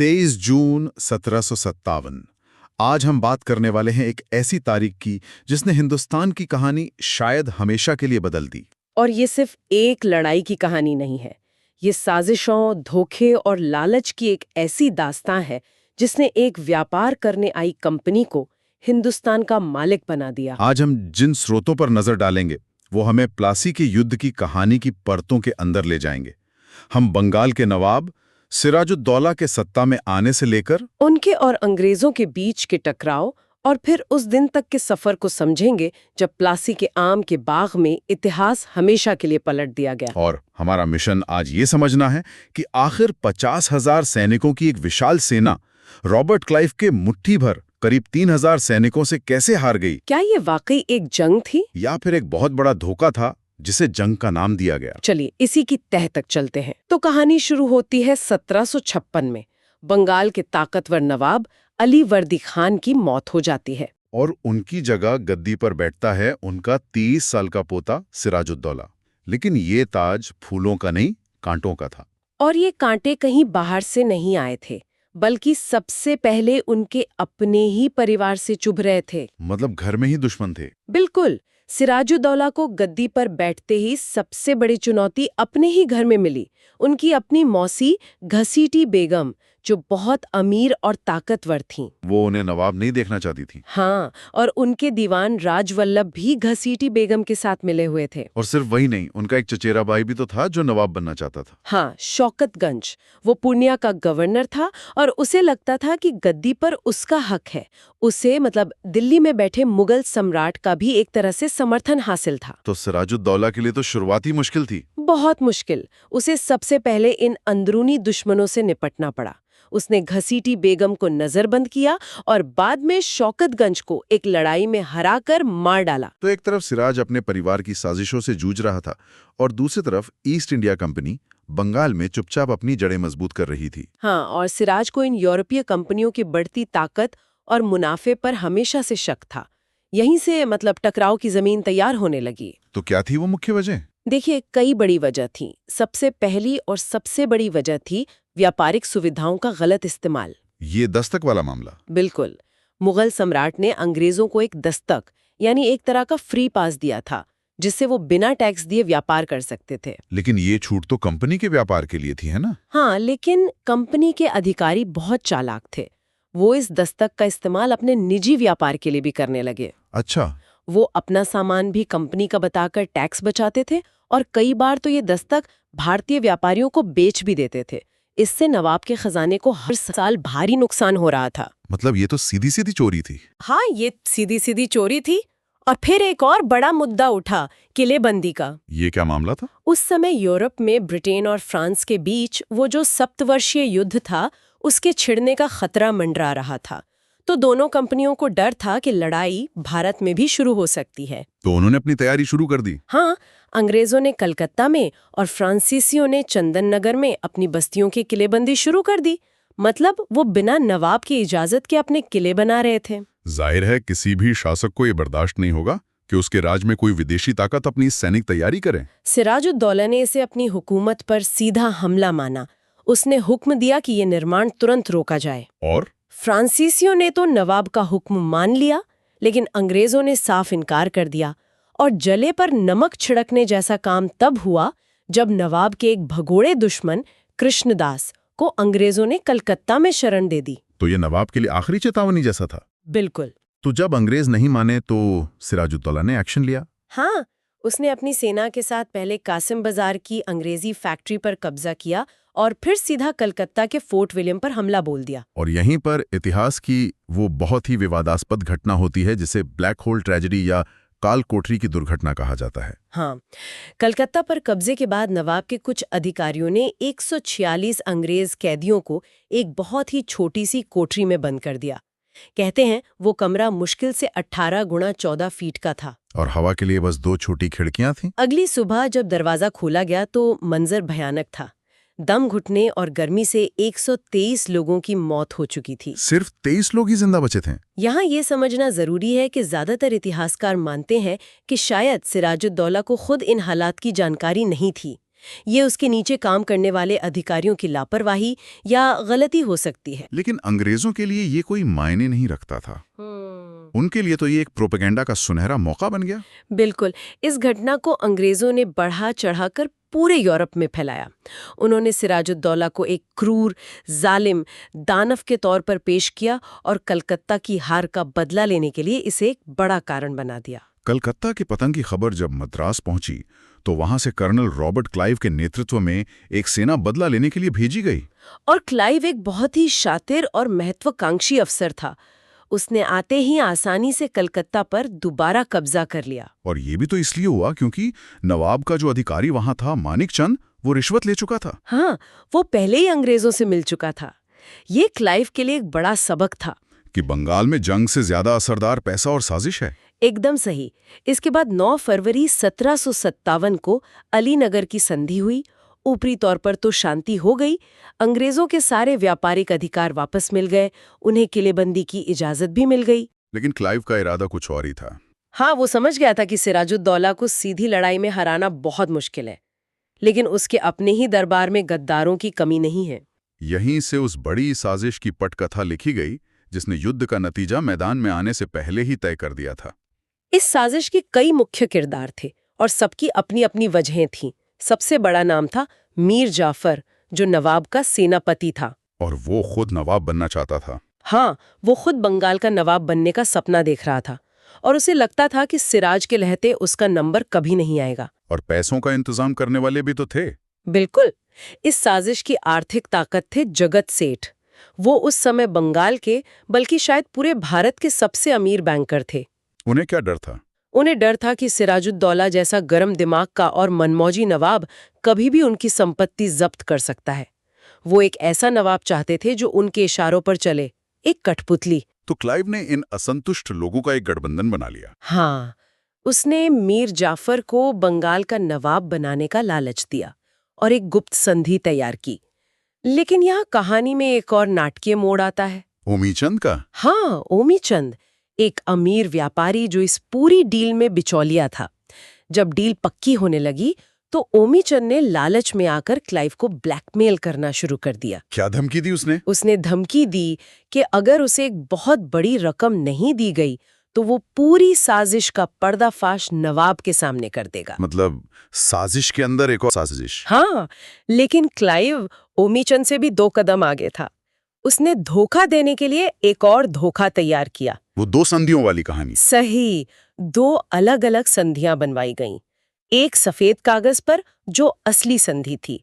23 जून 1757। आज हम बात करने वाले हैं एक ऐसी तारीख की जिसने हिंदुस्तान की कहानी शायद हमेशा के लिए बदल दी। और ये सिर्फ एक लड़ाई की कहानी नहीं है। ये साजिशों, धोखे और लालच की एक ऐसी दास्तां है जिसने एक व्यापार करने आई कंपनी को हिंदुस्तान का मालिक बना दिया। आज हम जिन स्रोतों पर नजर डालेंगे वो हमें प्लासी के युद्ध की कहानी की परतों के अंदर ले जाएंगे। हम बंगाल के नवाब सिराजुद्दौला के सत्ता में आने से लेकर उनके और अंग्रेजों के बीच के टकराव और फिर उस दिन तक के सफर को समझेंगे जब प्लासी के आम के बाग में इतिहास हमेशा के लिए पलट दिया गया। और हमारा मिशन आज ये समझना है कि आखिर 50,000 सैनिकों की एक विशाल सेना रॉबर्ट क्लाइव के मुट्ठी भर करीब 3,000 सैनिकों से कैसे हार गई। क्या ये वाकई एक जंग थी या फिर एक बहुत बड़ा धोखा था जिसे जंग का नाम दिया गया। चलिए इसी की तह तक चलते हैं। तो कहानी शुरू होती है 1756 में। बंगाल के ताकतवर नवाब अली वर्दी खान की मौत हो जाती है और उनकी जगह गद्दी पर बैठता है उनका 30 साल का पोता सिराजुद्दौला। लेकिन ये ताज फूलों का नहीं, कांटों का था। और ये कांटे कहीं बाहर से नहीं आए थे, बल्कि सबसे पहले उनके अपने ही परिवार से चुभ रहे थे। मतलब घर में ही दुश्मन थे। बिल्कुल। सिराजुद्दौला को गद्दी पर बैठते ही सबसे बड़ी चुनौती अपने ही घर में मिली। उनकी अपनी मौसी घसीटी बेगम, जो बहुत अमीर और ताकतवर थीं। वो उन्हें नवाब नहीं देखना चाहती थी। हाँ, और उनके दीवान राजवल्लभ भी घसीटी बेगम के साथ मिले हुए थे। और सिर्फ वही नहीं, उनका एक चचेरा भाई भी तो था जो नवाब बनना चाहता था। हाँ, शौकतगंज। वो पूर्णिया का गवर्नर था और उसे लगता था कि गद्दी पर उसका हक है। उसे मतलब दिल्ली में बैठे मुगल सम्राट का भी एक तरह से समर्थन हासिल था। तो सिराजुद्दौला के लिए तो शुरुआती मुश्किल थी। बहुत मुश्किल। उसे सबसे पहले इन अंदरूनी दुश्मनों से निपटना पड़ा। उसने घसीटी बेगम को नजरबंद किया और बाद में शौकतगंज को एक लड़ाई में हराकर मार डाला। तो एक तरफ सिराज अपने परिवार की साजिशों से जूझ रहा था और दूसरी तरफ ईस्ट इंडिया कंपनी बंगाल में चुपचाप अपनी जड़ें मजबूत कर रही थी। हाँ, और सिराज को इन यूरोपीय कंपनियों की बढ़ती ताकत और मुनाफे पर हमेशा से शक था। यहीं से मतलब टकराव की जमीन तैयार होने लगी। तो क्या थी वो मुख्य वजह? देखिए, कई बड़ी वजह थी। सबसे पहली और सबसे बड़ी वजह थी व्यापारिक सुविधाओं का गलत इस्तेमाल। ये दस्तक वाला मामला। बिल्कुल। मुगल सम्राट ने अंग्रेजों को एक दस्तक यानी एक तरह का फ्री पास दिया था, जिससे वो बिना टैक्स दिए व्यापार कर सकते थे। लेकिन ये छूट तो कंपनी के व्यापार के लिए थी, है ना? हाँ, लेकिन कंपनी के अधिकारी बहुत चालाक थे। वो इस दस्तक का इस्तेमाल अपने निजी व्यापार के लिए भी करने लगे। अच्छा। वो अपना सामान भी कंपनी का बताकर टैक्स बचाते थे और कई बार तो ये दस्तक भारतीय व्यापारियों को बेच भी देते थे। इससे नवाब के खजाने को हर साल भारी नुकसान हो रहा था। मतलब ये तो सीधी सीधी चोरी थी। हाँ, ये सीधी सीधी चोरी थी। और फिर एक और बड़ा मुद्दा उठा, किलेबंदी का। ये क्या मामला था? उस समय यूरोप में ब्रिटेन और फ्रांस के बीच वो जो सप्तवर्षीय युद्ध था, उसके छिड़ने का खतरा मंडरा रहा था। तो दोनों कंपनियों को डर था कि लड़ाई भारत में भी शुरू हो सकती है। तो उन्होंने अपनी तैयारी शुरू कर दी। हाँ, अंग्रेजों ने कलकत्ता में और फ्रांसीसियों ने चंदन नगर में अपनी बस्तियों की किलेबंदी शुरू कर दी। मतलब वो बिना नवाब की इजाजत के अपने किले बना रहे थे। जाहिर है किसी भी शासक को ये बर्दाश्त नहीं होगा कि उसके राज में कोई विदेशी ताकत अपनी सैनिक तैयारी करे। सिराजुद्दौला ने इसे अपनी हुकूमत पर सीधा हमला माना। उसने हुक्म दिया कि ये निर्माण तुरंत रोका जाए। और फ्रांसीसियों ने तो नवाब का हुक्म मान लिया, लेकिन अंग्रेजों ने साफ इनकार कर दिया। और जले पर नमक छिड़कने जैसा काम तब हुआ जब नवाब के एक भगोड़े दुश्मन कृष्णदास को अंग्रेजों ने कलकत्ता में शरण दे दी। तो ये नवाब के लिए आखिरी चेतावनी जैसा था। बिल्कुल। तो जब अंग्रेज नहीं माने तो सिराजुद्दौला ने एक्शन लिया। हाँ, उसने अपनी सेना के साथ पहले कासिम बाजार की अंग्रेजी फैक्ट्री पर कब्जा किया और फिर सीधा कलकत्ता के फोर्ट विलियम पर हमला बोल दिया। और यहीं पर इतिहास की वो बहुत ही विवादास्पद घटना होती है जिसे ब्लैक होल ट्रेजेडी या काल कोठरी की दुर्घटना कहा जाता है। हाँ, कलकत्ता पर कब्जे के बाद नवाब के कुछ अधिकारियों ने 146 अंग्रेज कैदियों को एक बहुत ही छोटी सी कोठरी में बंद कर दिया। कहते हैं वो कमरा मुश्किल से 18 गुणा 14 फीट का था। और हवा के लिए बस 2 छोटी खिड़कियां थीं। अगली सुबह जब दरवाजा खोला गया तो मंजर भयानक था। दम घुटने और गर्मी से 123 लोगों की मौत हो चुकी थी। सिर्फ 23 लोग ही जिंदा बचे थे। यहाँ ये समझना जरूरी है कि ज्यादातर इतिहासकार मानते हैं कि शायद सिराजुद्दौला को खुद इन हालात की जानकारी नहीं थी। ये उसके नीचे काम करने वाले अधिकारियों की लापरवाही या गलती हो सकती है। लेकिन अंग्रेजों के लिए ये कोई मायने नहीं रखता था। उनके लिए तो ये एक प्रोपेगेंडा का सुनहरा मौका बन गया। बिल्कुल। इस घटना को अंग्रेजों ने बढ़ा चढ़ाकर पूरे यूरोप में फैलाया। उन्होंने सिराजुद्दौला को एक क्रूर, जालिम दानव के तौर पर पेश किया और कलकत्ता की हार का बदला लेने के लिए इसे एक बड़ा कारण बना दिया। कलकत्ता के पतन की खबर जब मद्रास पहुंची तो वहां से कर्नल रॉबर्ट क्लाइव के नेतृत्व में एक सेना बदला लेने के लिए भेजी गई। और क्लाइव एक बहुत ही शातिर और महत्वाकांक्षी अफसर था। उसने आते ही आसानी से कलकत्ता पर दोबारा कब्जा कर लिया। और ये भी तो इसलिए हुआ क्योंकि नवाब का जो अधिकारी वहां था, मानिक चंद, वो रिश्वत ले चुका था। हाँ, वो पहले ही अंग्रेजों से मिल चुका था। ये क्लाइव के लिए एक बड़ा सबक था कि बंगाल में जंग से ज्यादा असरदार पैसा और साजिश है। एकदम सही। इसके बाद 9 फरवरी 1757 को अलीनगर की संधि हुई। ऊपरी तौर पर तो शांति हो गई। अंग्रेजों के सारे व्यापारिक अधिकार वापस मिल गए। उन्हें किलेबंदी की इजाजत भी मिल गई। लेकिन क्लाइव का इरादा कुछ और ही था। हाँ, वो समझ गया था कि सिराजुद्दौला को सीधी लड़ाई में हराना बहुत मुश्किल है, लेकिन उसके अपने ही दरबार में गद्दारों की कमी नहीं है। यहीं से उस बड़ी साजिश की पटकथा लिखी गई जिसने युद्ध का नतीजा मैदान में आने से पहले ही तय कर दिया था। इस साजिश के कई मुख्य किरदार थे और सबकी अपनी अपनी वजहें थीं। सबसे बड़ा नाम था मीर जाफर, जो नवाब का सेनापति था। और वो खुद नवाब बनना चाहता था। हाँ, वो खुद बंगाल का नवाब बनने का सपना देख रहा था और उसे लगता था कि सिराज के लहते उसका नंबर कभी नहीं आएगा। और पैसों का इंतजाम करने वाले भी तो थे। बिल्कुल। इस साजिश की आर्थिक ताकत थे जगत सेठ। वो उस समय बंगाल के, बल्कि शायद पूरे भारत के सबसे अमीर बैंकर थे। उन्हें क्या डर था? उन्हें डर था कि सिराजुद्दौला जैसा गर्म दिमाग का और मनमौजी नवाब कभी भी उनकी संपत्ति जब्त कर सकता है। वो एक ऐसा नवाब चाहते थे जो उनके इशारों पर चले, एक कठपुतली। तो क्लाइव ने इन असंतुष्ट लोगों का एक गठबंधन बना लिया। हाँ, उसने मीर जाफर को बंगाल का नवाब बनाने का लालच दिया और एक गुप्त संधि तैयार की। लेकिन यहाँ कहानी में एक और नाटकीय मोड़ आता है। ओमीचंद का? हाँ, ओमीचंद, एक अमीर व्यापारी जो इस पूरी डील में बिचौलिया था। जब डील पक्की होने लगी तो ओमीचंद ने लालच में आकर क्लाइव को ब्लैकमेल करना शुरू कर दिया। क्या धमकी दी उसने? उसने धमकी दी कि अगर उसे एक बहुत बड़ी रकम नहीं दी गई तो वो पूरी साजिश का पर्दाफाश नवाब के सामने कर देगा। मतलब साजिश के अंदर एक और साजिश। हाँ, लेकिन क्लाइव ओमीचंद से भी 2 कदम आगे था। उसने धोखा देने के लिए एक और धोखा तैयार किया। वो 2 संधियों वाली कहानी। सही, 2 अलग-अलग संधियां बनवाई गईं। एक सफेद कागज पर जो असली संधि थी,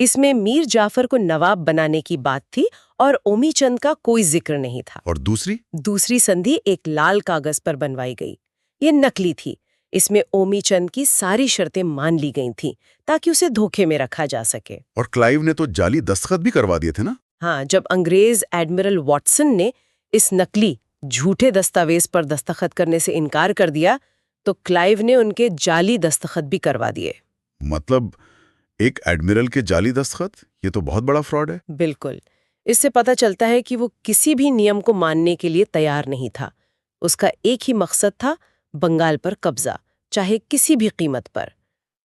इसमें मीर जाफर को नवाब बनाने की बात थी और ओमीचंद का कोई जिक्र नहीं था। और दूसरी संधि एक लाल कागज पर बनवाई गई। ये नकली थी। इसमें ओमीचंद की सारी शर्तें मान ली गई थीं ताकि उसे धोखे में रखा जा सके। और क्लाइव ने तो जाली दस्तखत भी करवा दिए थे ना? हाँ, जब अंग्रेज एडमिरल वॉटसन ने इस नकली झूठे दस्तावेज पर दस्तखत करने से इनकार कर दिया तो क्लाइव ने उनके जाली दस्तखत भी करवा दिए। मतलब एक एडमिरल के जाली दस्तखत? ये तो बहुत बड़ा फ्रॉड है। बिल्कुल। इससे पता चलता है कि वो किसी भी नियम को मानने के लिए तैयार नहीं था। उसका एक ही मकसद था, बंगाल पर कब्जा, चाहे किसी भी कीमत पर।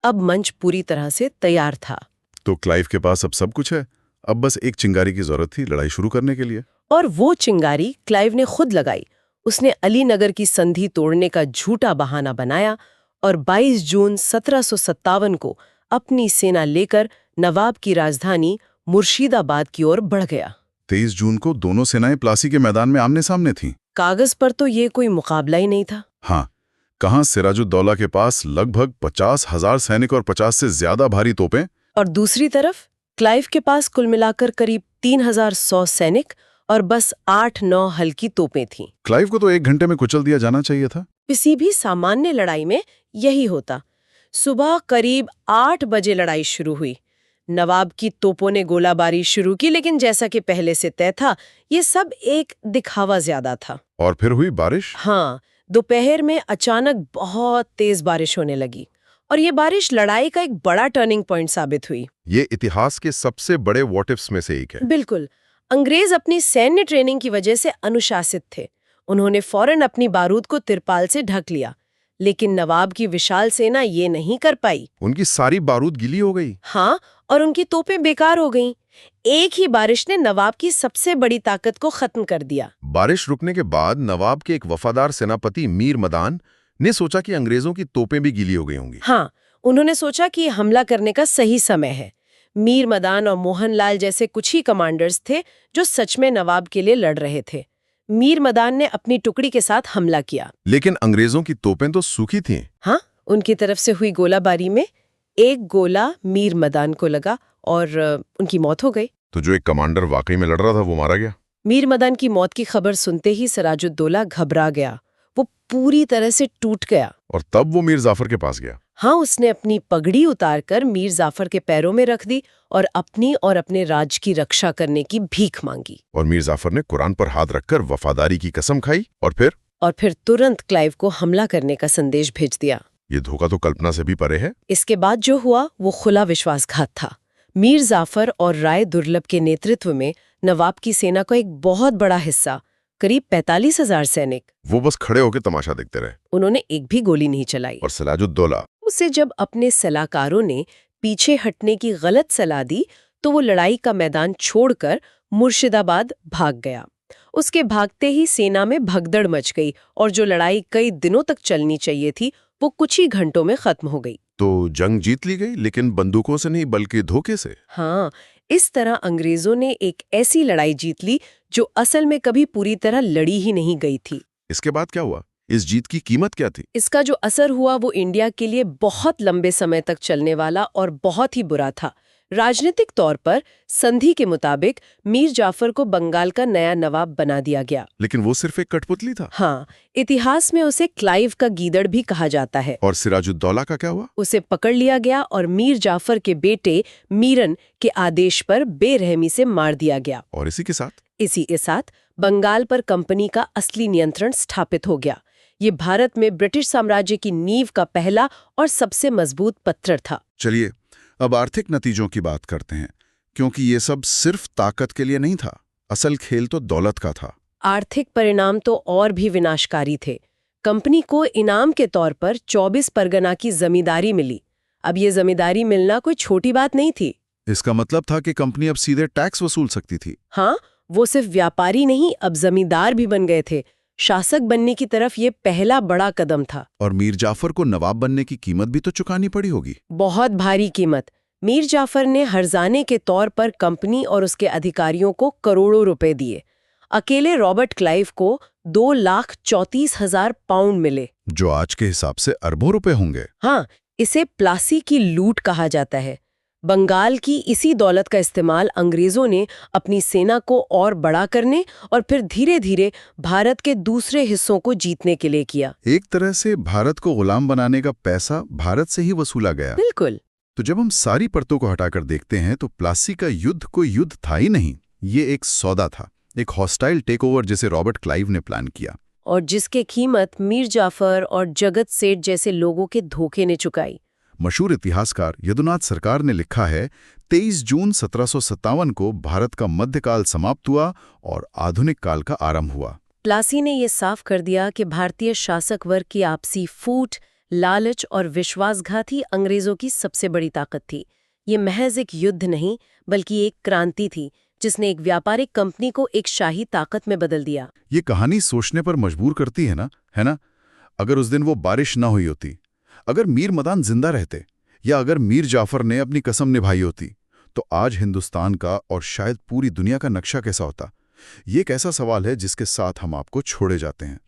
अब मंच पूरी तरह से तैयार था। तो क्लाइव के पास अब सब कुछ है। अब बस एक चिंगारी की जरूरत थी लड़ाई शुरू करने के लिए। और वो चिंगारी क्लाइव ने खुद लगाई। उसने अलीनगर की संधि तोड़ने का झूठा बहाना बनाया और 22 जून 1757 को अपनी सेना लेकर नवाब की राजधानी मुर्शिदाबाद की ओर बढ़ गया। 23 जून को दोनों सेनाएं प्लासी के मैदान में आमने सामने थीं। कागज पर तो ये कोई मुकाबला ही नहीं था। हाँ, कहाँ सिराजुद्दौला के पास लगभग 50,000 सैनिक और 50 से ज्यादा भारी तोपें, और दूसरी तरफ क्लाइव के पास कुल मिलाकर करीब 3100 सैनिक और बस 8-9 हल्की तोपें थीं। क्लाइव को तो 1 घंटे में कुचल दिया जाना चाहिए था। किसी भी सामान्य लड़ाई में यही होता। सुबह करीब 8 बजे लड़ाई शुरू हुई। नवाब की तोपों ने गोलाबारी शुरू की, लेकिन जैसा कि पहले से तय था, ये सब एक दिखावा ज्यादा था। और फिर हुई बारिश। हाँ, दोपहर में अचानक बहुत तेज बारिश होने लगी और ये बारिश लड़ाई का एक बड़ा टर्निंग पॉइंट साबित हुई। ये इतिहास के सबसे बड़े व्हाट इफ्स में से एक है। बिल्कुल। अंग्रेज अपनी सैन्य ट्रेनिंग की वजह से अनुशासित थे। उन्होंने फौरन अपनी बारूद को तिरपाल से ढक लिया। लेकिन नवाब की विशाल सेना ये नहीं कर पाई। उनकी सारी बारूद गीली हो गई। हाँ, और उनकी तोपें बेकार हो गईं। एक ही बारिश ने नवाब की सबसे बड़ी ताकत को खत्म कर दिया। बारिश रुकने के बाद नवाब के एक वफादार सेनापति मीर मदान ने सोचा कि अंग्रेजों की तोपें भी गीली हो गई होंगी। हाँ, उन्होंने सोचा कि हमला करने का सही समय है। मीर मदान और मोहनलाल जैसे कुछ ही कमांडर्स थे जो सच में नवाब के लिए लड़ रहे थे। मीर मदान ने अपनी टुकड़ी के साथ हमला किया। लेकिन अंग्रेजों की तोपें तो सूखी थीं। हाँ, उनकी तरफ से हुई गोलाबारी में एक गोला मीर मदान को लगा और उनकी मौत हो गई। तो जो एक कमांडर वाकई में लड़ रहा था वो मारा गया। मीर मदान की मौत की खबर सुनते ही सिराजुद्दौला घबरा गया। वो पूरी तरह से टूट गया। और तब वो मीर जाफर के पास गया। हाँ, उसने अपनी पगड़ी उतारकर मीर जाफर के पैरों में रख दी और अपनी और अपने राज की रक्षा करने की भीख मांगी। और मीर जाफर ने कुरान पर हाथ रखकर वफादारी की कसम खाई और फिर तुरंत क्लाइव को हमला करने का संदेश भेज दिया। ये धोखा तो कल्पना से भी परे है। इसके बाद जो हुआ वो खुला विश्वासघात था। मीर जाफर और राय दुर्लभ के नेतृत्व में नवाब की सेना का एक बहुत बड़ा हिस्सा, करीब 45,000 सैनिक, वो बस खड़े होकर तमाशा देखते रहे। उन्होंने एक भी गोली नहीं चलाई। और सिराजुद्दौला उसे जब अपने सलाहकारों ने पीछे हटने की गलत सलाह दी तो वो लड़ाई का मैदान छोड़कर मुर्शिदाबाद भाग गया। उसके भागते ही सेना में भगदड़ मच गई और जो लड़ाई कई दिनों तक चलनी चाहिए थी वो कुछ ही घंटों में खत्म हो गई। तो जंग जीत ली गई, लेकिन बंदूकों से नहीं बल्कि धोखे से। हाँ, इस तरह अंग्रेजों ने एक ऐसी लड़ाई जीत ली जो असल में कभी पूरी तरह लड़ी ही नहीं गई थी। इसके बाद क्या हुआ? इस जीत की कीमत क्या थी? इसका जो असर हुआ वो इंडिया के लिए बहुत लंबे समय तक चलने वाला और बहुत ही बुरा था। राजनीतिक तौर पर संधि के मुताबिक मीर जाफर को बंगाल का नया नवाब बना दिया गया। लेकिन वो सिर्फ एक कठपुतली था। हाँ, इतिहास में उसे क्लाइव का गीदड़ भी कहा जाता है। और सिराजुद्दौला का क्या हुआ? उसे पकड़ लिया गया और मीर जाफर के बेटे मीरन के आदेश पर बेरहमी से मार दिया गया। और इसी के साथ बंगाल पर कंपनी का असली नियंत्रण स्थापित हो गया। ये भारत में ब्रिटिश साम्राज्य की नींव का पहला और सबसे मजबूत पत्थर था। चलिए अब आर्थिक नतीजों की बात करते हैं, क्योंकि ये सब सिर्फ ताकत के लिए नहीं था, असल खेल तो दौलत का था। आर्थिक परिणाम तो और भी विनाशकारी थे। कंपनी को इनाम के तौर पर 24 परगना की जमींदारी मिली। अब ये जमींदारी मिलना कोई छोटी बात नहीं थी। इसका मतलब था कि कंपनी अब सीधे टैक्स वसूल सकती थी। हाँ, वो सिर्फ व्यापारी नहीं, अब जमींदार भी बन गए थे। शासक बनने की तरफ ये पहला बड़ा कदम था। और मीर जाफर को नवाब बनने की कीमत भी तो चुकानी पड़ी होगी। बहुत भारी कीमत। मीर जाफर ने हर्जाने के तौर पर कंपनी और उसके अधिकारियों को करोड़ों रुपए दिए। अकेले रॉबर्ट क्लाइव को 2,34,000 पाउंड मिले, जो आज के हिसाब से अरबों रुपए होंगे। हाँ, इसे प्लासी की लूट कहा जाता है। बंगाल की इसी दौलत का इस्तेमाल अंग्रेजों ने अपनी सेना को और बड़ा करने और फिर धीरे धीरे भारत के दूसरे हिस्सों को जीतने के लिए किया। एक तरह से भारत को गुलाम बनाने का पैसा भारत से ही वसूला गया। बिल्कुल। तो जब हम सारी परतों को हटाकर देखते हैं तो प्लासी का युद्ध कोई युद्ध था ही नहीं, ये एक सौदा था, एक हॉस्टाइल टेकओवर जिसे रॉबर्ट क्लाइव ने प्लान किया और जिसके कीमत मीर जाफर और जगत सेठ जैसे लोगों के धोखे ने चुकाई। मशहूर इतिहासकार यदुनाथ सरकार ने लिखा है, 23 जून 1757 को भारत का मध्यकाल समाप्त हुआ और आधुनिक काल का आरंभ हुआ। प्लासी ने यह साफ कर दिया कि भारतीय शासक वर्ग की आपसी फूट, लालच और विश्वासघात ही अंग्रेजों की सबसे बड़ी ताकत थी। ये महज एक युद्ध नहीं बल्कि एक क्रांति थी जिसने एक व्यापारिक कंपनी को एक शाही ताकत में बदल दिया। ये कहानी सोचने पर मजबूर करती है ना? अगर उस दिन वो बारिश ना हुई होती, अगर मीर मदान जिंदा रहते, या अगर मीर जाफर ने अपनी कसम निभाई होती, तो आज हिंदुस्तान का और शायद पूरी दुनिया का नक्शा कैसा होता? ये एक ऐसा सवाल है जिसके साथ हम आपको छोड़े जाते हैं।